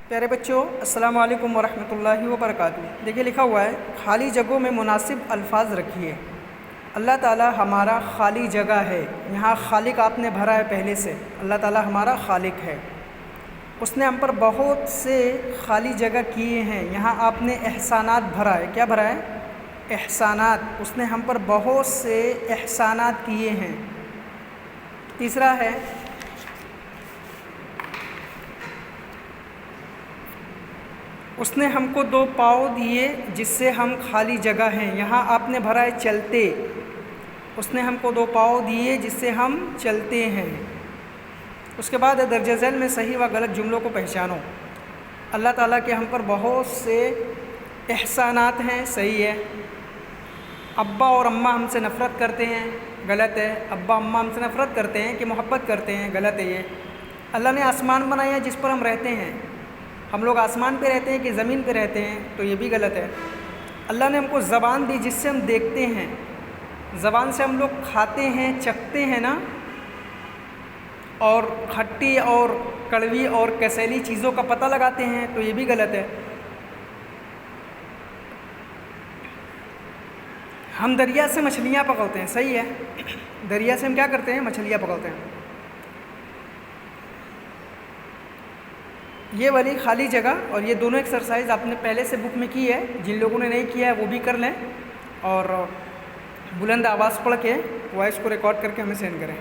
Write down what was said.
پیارے بچوں، السلام علیکم ورحمۃ اللہ وبرکاتہ۔ دیکھیے لکھا ہوا ہے، خالی جگہوں میں مناسب الفاظ رکھیے۔ اللہ تعالیٰ ہمارا خالی جگہ ہے۔ یہاں خالق آپ نے بھرا ہے پہلے سے، اللہ تعالیٰ ہمارا خالق ہے۔ اس نے ہم پر بہت سے خالی جگہ کیے ہیں۔ یہاں آپ نے احسانات بھرا ہے۔ کیا بھرا ہے؟ احسانات۔ اس نے ہم پر بہت سے احسانات کیے ہیں۔ تیسرا ہے، اس نے ہم کو دو پاؤں دیے جس سے ہم خالی جگہ ہیں۔ یہاں آپ نے بھرا ہے چلتے۔ اس نے ہم کو دو پاؤں دیے جس سے ہم چلتے ہیں۔ اس کے بعد درج ذیل میں صحیح و غلط جملوں کو پہچانو۔ اللہ تعالیٰ کے ہم پر بہت سے احسانات ہیں، صحیح ہے۔ ابا اور اماں ہم سے نفرت کرتے ہیں، غلط ہے۔ ابا اماں ہم سے نفرت کرتے ہیں کہ محبت کرتے ہیں، غلط ہے یہ۔ اللہ نے آسمان بنایا جس پر ہم رہتے ہیں، ہم لوگ آسمان پہ رہتے ہیں کہ زمین پہ رہتے ہیں، تو یہ بھی غلط ہے۔ اللہ نے ہم کو زبان دی جس سے ہم دیکھتے ہیں، زبان سے ہم لوگ کھاتے ہیں، چکھتے ہیں نا، اور کھٹی اور کڑوی اور کسیلی چیزوں کا پتہ لگاتے ہیں، تو یہ بھی غلط ہے۔ ہم دریا سے مچھلیاں پکڑتے ہیں، صحیح ہے۔ دریا سے ہم کیا کرتے ہیں؟ مچھلیاں پکڑتے ہیں۔ یہ والی خالی جگہ اور یہ دونوں ایکسرسائز آپ نے پہلے سے بک میں کی ہے۔ جن لوگوں نے نہیں کیا ہے وہ بھی کر لیں، اور بلند آواز پڑھ کے وائس کو ریکارڈ کر کے ہمیں سینڈ کریں۔